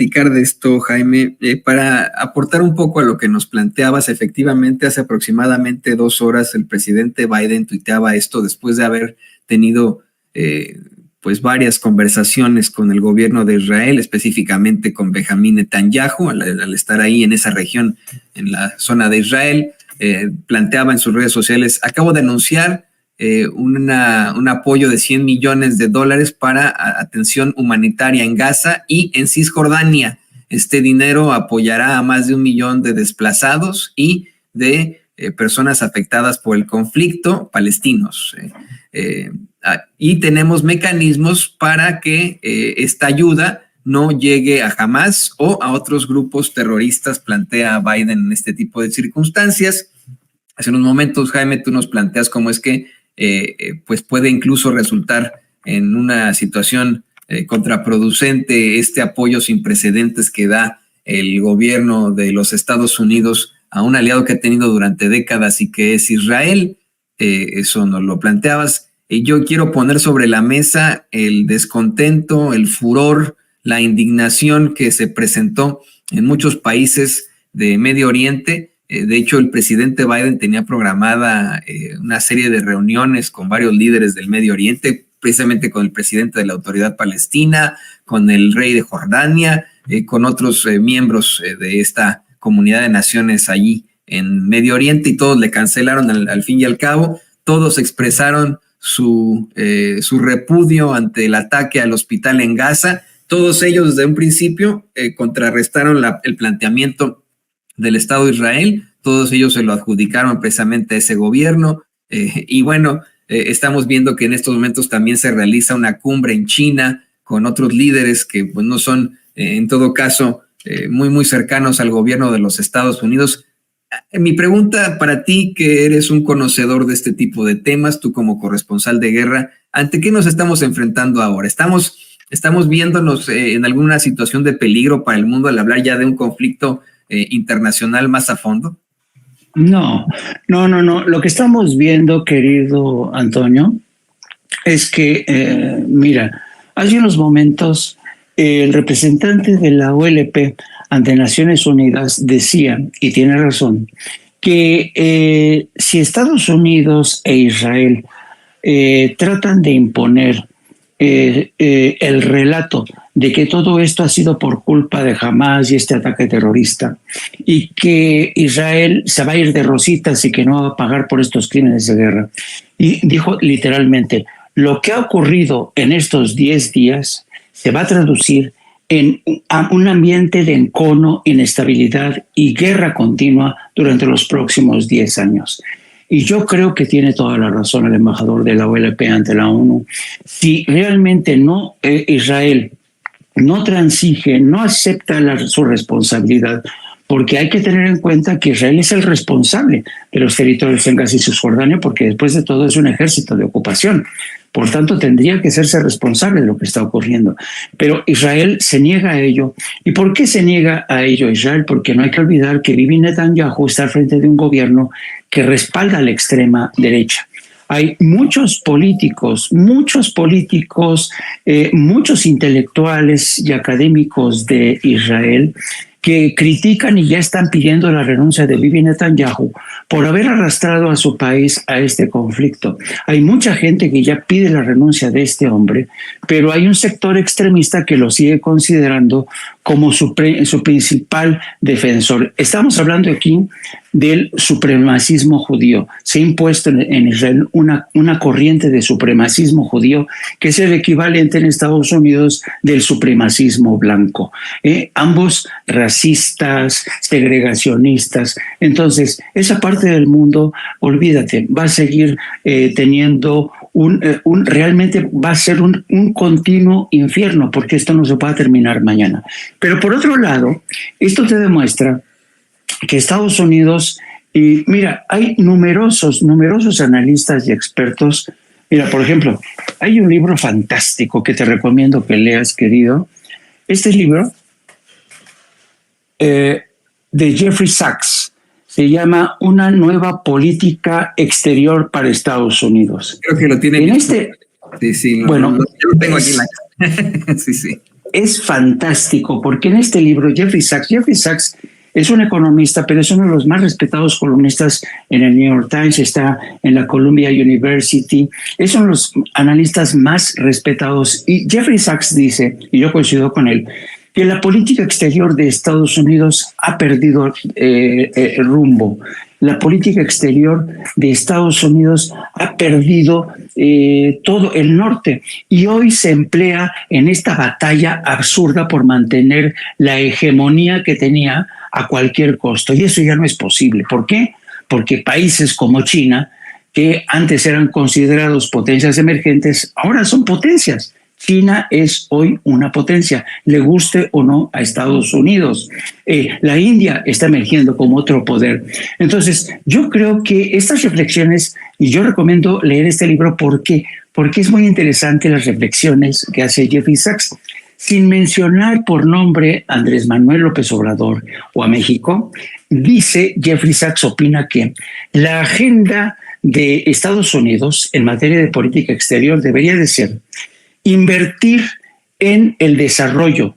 platicar de esto, Jaime, para aportar un poco a lo que nos planteabas. Efectivamente, hace aproximadamente 2 horas el presidente Biden tuiteaba esto después de haber tenido pues varias conversaciones con el gobierno de Israel, específicamente con Benjamín Netanyahu, al estar ahí en esa región, en la zona de Israel. Planteaba en sus redes sociales: acabo de anunciar un apoyo de $100 millones para atención humanitaria en Gaza y en Cisjordania. Este dinero apoyará a más de 1 millón de desplazados y de personas afectadas por el conflicto, palestinos. Y tenemos mecanismos para que esta ayuda no llegue a Hamas o a otros grupos terroristas, plantea Biden en este tipo de circunstancias. Hace unos momentos, Jaime, tú nos planteas cómo es que pues puede incluso resultar en una situación contraproducente este apoyo sin precedentes que da el gobierno de los Estados Unidos a un aliado que ha tenido durante décadas y que es Israel. Eso nos lo planteabas. Yo quiero poner sobre la mesa el descontento, el furor, la indignación que se presentó en muchos países de Medio Oriente. De hecho, el presidente Biden tenía programada una serie de reuniones con varios líderes del Medio Oriente, precisamente con el presidente de la Autoridad Palestina, con el rey de Jordania, con otros miembros de esta comunidad de naciones allí en Medio Oriente, y todos le cancelaron al fin y al cabo. Todos expresaron su repudio ante el ataque al hospital en Gaza. Todos ellos desde un principio contrarrestaron el planteamiento del Estado de Israel. Todos ellos se lo adjudicaron precisamente a ese gobierno. Y bueno, estamos viendo que en estos momentos también se realiza una cumbre en China con otros líderes que pues no son, en todo caso, muy cercanos al gobierno de los Estados Unidos. Mi pregunta para ti, que eres un conocedor de este tipo de temas, tú como corresponsal de guerra, ¿ante qué nos estamos enfrentando ahora? ¿Estamos viéndonos en alguna situación de peligro para el mundo al hablar ya de un conflicto internacional más a fondo? No. Lo que estamos viendo, querido Antonio, es que, mira, hace unos momentos el representante de la OLP ante Naciones Unidas decía, y tiene razón, que si Estados Unidos e Israel tratan de imponer el relato de que todo esto ha sido por culpa de Hamas y este ataque terrorista, y que Israel se va a ir de rositas y que no va a pagar por estos crímenes de guerra. Y dijo literalmente: lo que ha ocurrido en estos 10 días se va a traducir en un ambiente de encono, inestabilidad y guerra continua durante los próximos 10 años. Y yo creo que tiene toda la razón el embajador de la OLP ante la ONU. Si realmente Israel no transige, no acepta su responsabilidad, porque hay que tener en cuenta que Israel es el responsable de los territorios en Gaza y Cisjordania, porque después de todo es un ejército de ocupación. Por tanto, tendría que hacerse responsable de lo que está ocurriendo. Pero Israel se niega a ello. ¿Y por qué se niega a ello Israel? Porque no hay que olvidar que Bibi Netanyahu está al frente de un gobierno que respalda a la extrema derecha. Hay muchos políticos, muchos intelectuales y académicos de Israel que critican y ya están pidiendo la renuncia de Bibi Netanyahu por haber arrastrado a su país a este conflicto. Hay mucha gente que ya pide la renuncia de este hombre, pero hay un sector extremista que lo sigue considerando como su principal defensor. Estamos hablando aquí del supremacismo judío. Se ha impuesto en Israel una corriente de supremacismo judío que es el equivalente en Estados Unidos del supremacismo blanco. Ambos racistas, segregacionistas. Entonces, esa parte del mundo, olvídate, va a seguir teniendo realmente va a ser un continuo infierno, porque esto no se va a terminar mañana. Pero por otro lado, esto te demuestra que Estados Unidos, y mira, hay numerosos analistas y expertos. Mira, por ejemplo, hay un libro fantástico que te recomiendo que leas, querido. Este libro de Jeffrey Sachs se llama Una nueva política exterior para Estados Unidos. Creo que lo tiene. En este, sí, bueno, yo lo tengo aquí en la sí. es fantástico porque en este libro Jeffrey Sachs es un economista, pero es uno de los más respetados columnistas en el New York Times, está en la Columbia University, es uno de los analistas más respetados. Y Jeffrey Sachs dice, y yo coincido con él, que la política exterior de Estados Unidos ha perdido el rumbo. La política exterior de Estados Unidos ha perdido todo el norte y hoy se emplea en esta batalla absurda por mantener la hegemonía que tenía a cualquier costo. Y eso ya no es posible. ¿Por qué? Porque países como China, que antes eran considerados potencias emergentes, ahora son potencias. China es hoy una potencia, le guste o no a Estados Unidos. La India está emergiendo como otro poder. Entonces, yo creo que estas reflexiones, y yo recomiendo leer este libro porque es muy interesante las reflexiones que hace Jeffrey Sachs, sin mencionar por nombre a Andrés Manuel López Obrador o a México. Dice Jeffrey Sachs, opina que la agenda de Estados Unidos en materia de política exterior debería de ser invertir en el desarrollo,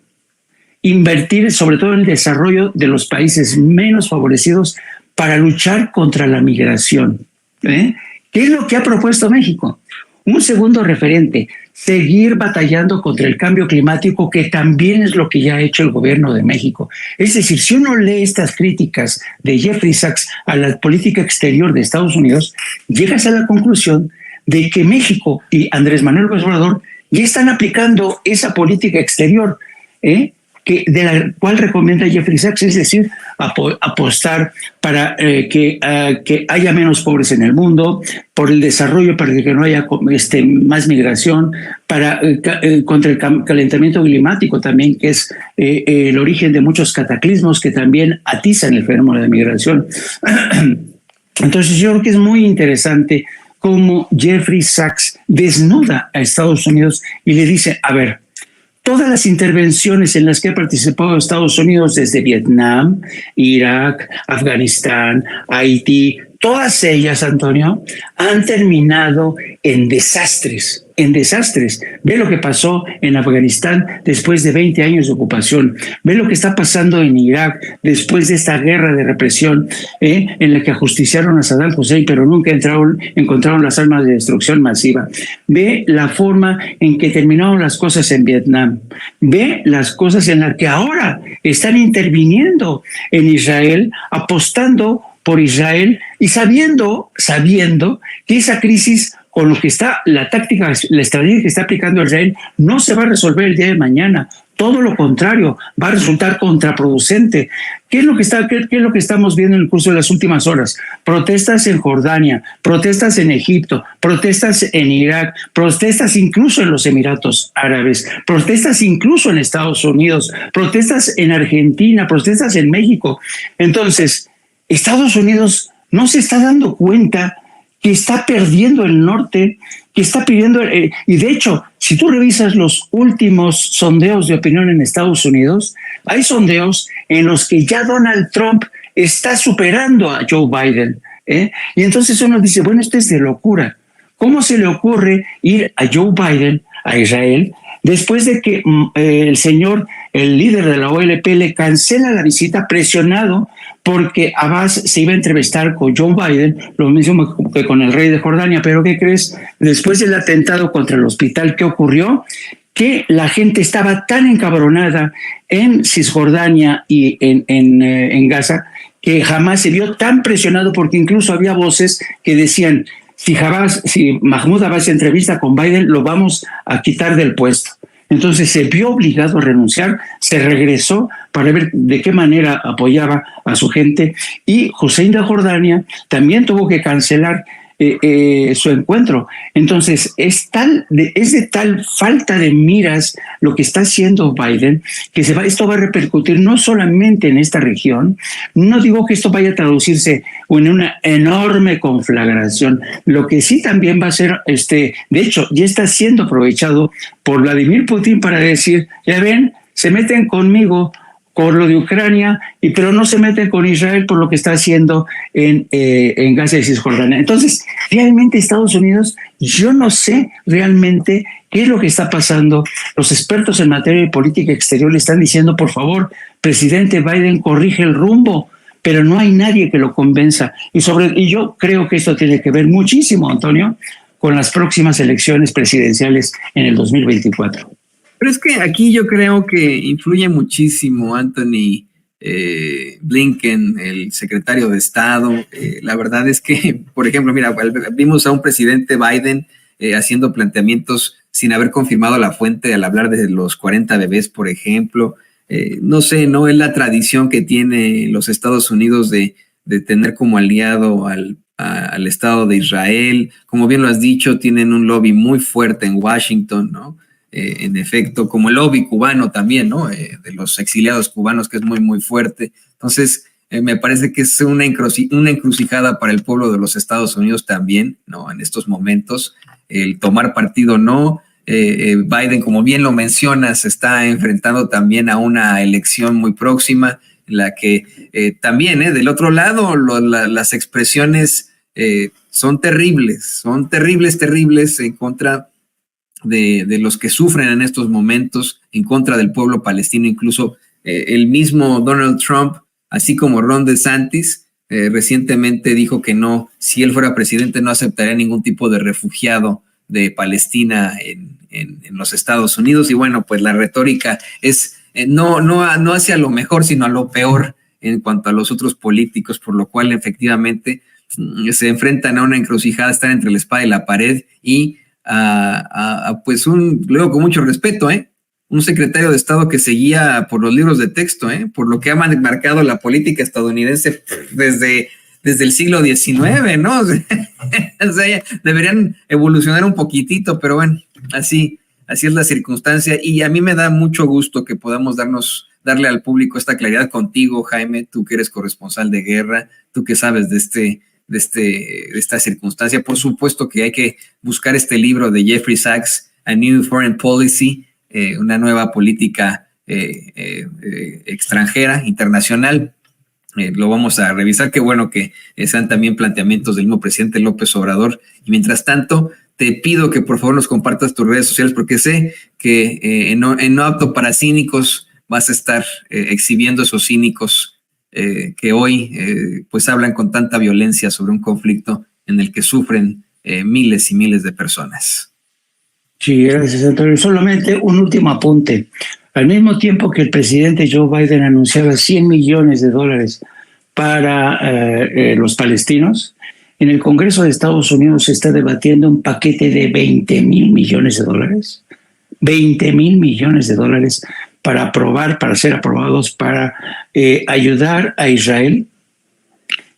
invertir sobre todo en el desarrollo de los países menos favorecidos para luchar contra la migración. ¿Qué es lo que ha propuesto México? Un segundo referente, seguir batallando contra el cambio climático, que también es lo que ya ha hecho el gobierno de México. Es decir, si uno lee estas críticas de Jeffrey Sachs a la política exterior de Estados Unidos, llegas a la conclusión de que México y Andrés Manuel López Obrador ya están aplicando esa política exterior, de la cual recomienda Jeffrey Sachs, es decir, apostar para que haya menos pobres en el mundo, por el desarrollo, para que no haya más migración, para contra el calentamiento climático también, que es el origen de muchos cataclismos que también atizan el fenómeno de migración. Entonces yo creo que es muy interesante cómo Jeffrey Sachs desnuda a Estados Unidos y le dice, a ver, todas las intervenciones en las que ha participado Estados Unidos desde Vietnam, Irak, Afganistán, Haití, todas ellas, Antonio, han terminado en desastres, Ve lo que pasó en Afganistán después de 20 años de ocupación. Ve lo que está pasando en Irak después de esta guerra de represión en la que ajusticiaron a Saddam Hussein, pero nunca encontraron las armas de destrucción masiva. Ve la forma en que terminaron las cosas en Vietnam. Ve las cosas en las que ahora están interviniendo en Israel, apostando por Israel y sabiendo que esa crisis, con lo que está la táctica, la estrategia que está aplicando Israel, no se va a resolver el día de mañana. Todo lo contrario, va a resultar contraproducente. ¿Qué es lo que estamos viendo en el curso de las últimas horas? Protestas en Jordania, protestas en Egipto, protestas en Irak, protestas incluso en los Emiratos Árabes, protestas incluso en Estados Unidos, protestas en Argentina, protestas en México. Entonces, Estados Unidos no se está dando cuenta que está perdiendo el norte, que está pidiendo, y de hecho, si tú revisas los últimos sondeos de opinión en Estados Unidos, hay sondeos en los que ya Donald Trump está superando a Joe Biden, y entonces uno dice, bueno, esto es de locura. ¿Cómo se le ocurre ir a Joe Biden, a Israel, después de que el líder de la OLP, le cancela la visita presionado porque Abbas se iba a entrevistar con Joe Biden, lo mismo que con el rey de Jordania? Pero ¿qué crees? Después del atentado contra el hospital, ¿qué ocurrió? Que la gente estaba tan encabronada en Cisjordania y en Gaza, que jamás se vio tan presionado, porque incluso había voces que decían, si Mahmoud Abbas se entrevista con Biden, lo vamos a quitar del puesto. Entonces se vio obligado a renunciar, se regresó para ver de qué manera apoyaba a su gente, y Hussein de Jordania también tuvo que cancelar su encuentro. Entonces es de tal falta de miras lo que está haciendo Biden, que esto va a repercutir no solamente en esta región. No digo que esto vaya a traducirse en una enorme conflagración. Lo que sí también va a ser, de hecho, ya está siendo aprovechado por Vladimir Putin para decir, ya ven, se meten conmigo con lo de Ucrania, pero no se mete con Israel por lo que está haciendo en Gaza y Cisjordania. Entonces, realmente Estados Unidos, yo no sé realmente qué es lo que está pasando. Los expertos en materia de política exterior le están diciendo, por favor, presidente Biden, corrige el rumbo, pero no hay nadie que lo convenza. Y yo creo que esto tiene que ver muchísimo, Antonio, con las próximas elecciones presidenciales en el 2024. Pero es que aquí yo creo que influye muchísimo Anthony Blinken, el secretario de Estado. La verdad es que, por ejemplo, mira, vimos a un presidente Biden haciendo planteamientos sin haber confirmado la fuente al hablar de los 40 bebés, por ejemplo. No sé, no es la tradición que tiene los Estados Unidos de tener como aliado al Estado de Israel. Como bien lo has dicho, tienen un lobby muy fuerte en Washington, ¿no? En efecto, como el lobby cubano también, ¿no? De los exiliados cubanos, que es muy, muy fuerte. Entonces, me parece que es una encrucijada para el pueblo de los Estados Unidos también, ¿no? En estos momentos, el tomar partido no. Biden, como bien lo mencionas, se está enfrentando también a una elección muy próxima, en la que también, del otro lado, las expresiones son terribles en contra de los que sufren en estos momentos, en contra del pueblo palestino. Incluso el mismo Donald Trump, así como Ron DeSantis, recientemente dijo que no, si él fuera presidente, no aceptaría ningún tipo de refugiado de Palestina en los Estados Unidos. Y bueno, pues la retórica es no hacia lo mejor, sino a lo peor en cuanto a los otros políticos, por lo cual efectivamente se enfrentan a una encrucijada, están entre la espada y la pared. Y pues luego con mucho respeto, un secretario de Estado que seguía por los libros de texto, por lo que ha marcado la política estadounidense desde el siglo XIX, ¿no? O sea, deberían evolucionar un poquitito, pero bueno, así es la circunstancia. Y a mí me da mucho gusto que podamos darle al público esta claridad contigo, Jaime, tú que eres corresponsal de guerra, tú que sabes de esta circunstancia. Por supuesto que hay que buscar este libro de Jeffrey Sachs, A New Foreign Policy, una nueva política extranjera, internacional. Lo vamos a revisar. Qué bueno que sean también planteamientos del mismo presidente López Obrador. Y mientras tanto, te pido que por favor nos compartas tus redes sociales, porque sé que en No Apto para Cínicos vas a estar exhibiendo esos cínicos que hoy pues hablan con tanta violencia sobre un conflicto en el que sufren miles y miles de personas. Sí, gracias, Antonio. Solamente un último apunte. Al mismo tiempo que el presidente Joe Biden anunciaba $100 millones para los palestinos, en el Congreso de Estados Unidos se está debatiendo un paquete de $20,000 millones. $20,000 millones para ser aprobados, para ayudar a Israel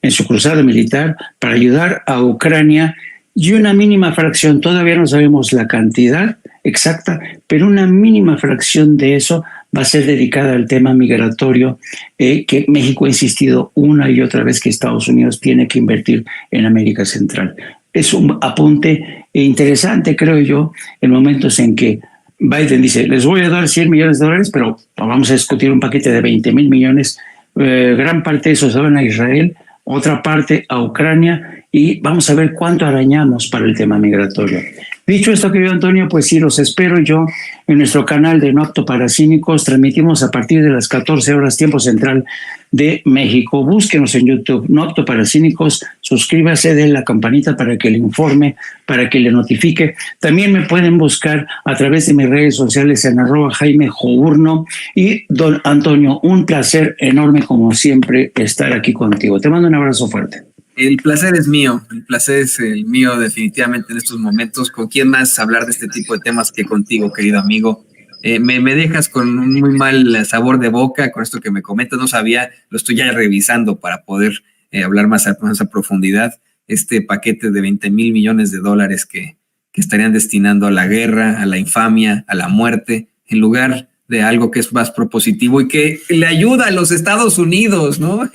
en su cruzada militar, para ayudar a Ucrania, y una mínima fracción, todavía no sabemos la cantidad exacta, pero una mínima fracción de eso va a ser dedicada al tema migratorio, que México ha insistido una y otra vez que Estados Unidos tiene que invertir en América Central. Es un apunte interesante, creo yo, en momentos en que Biden dice, les voy a dar $100 millones, pero vamos a discutir un paquete de $20,000 millones. Gran parte de eso se van a Israel, otra parte a Ucrania, y vamos a ver cuánto arañamos para el tema migratorio. Dicho esto, querido Antonio, pues sí, los espero yo en nuestro canal de No Apto para Cínicos. Transmitimos a partir de las 14 horas, tiempo central de México. Búsquenos en YouTube, No Apto para Cínicos. Suscríbase, den la campanita para que le informe, para que le notifique. También me pueden buscar a través de mis redes sociales en @JaimeJourno. Y don Antonio, un placer enorme como siempre estar aquí contigo. Te mando un abrazo fuerte. El placer es mío, el placer es el mío definitivamente en estos momentos. ¿Con quién más hablar de este tipo de temas que contigo, querido amigo? Me dejas con un muy mal sabor de boca con esto que me comentas. No sabía, lo estoy ya revisando para poder hablar más a profundidad. Este paquete de $20,000 millones que estarían destinando a la guerra, a la infamia, a la muerte, en lugar de algo que es más propositivo y que le ayuda a los Estados Unidos, ¿no?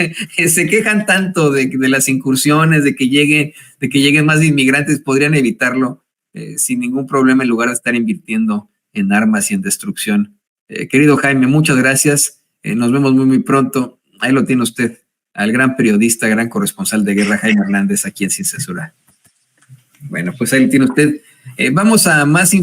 Se quejan tanto de las incursiones, de que lleguen más inmigrantes, podrían evitarlo sin ningún problema en lugar de estar invirtiendo en armas y en destrucción. Querido Jaime, muchas gracias. Nos vemos muy pronto. Ahí lo tiene usted, al gran periodista, gran corresponsal de guerra, Jaime Hernández, aquí en Sin Censura. Bueno, pues ahí lo tiene usted. Vamos a más información.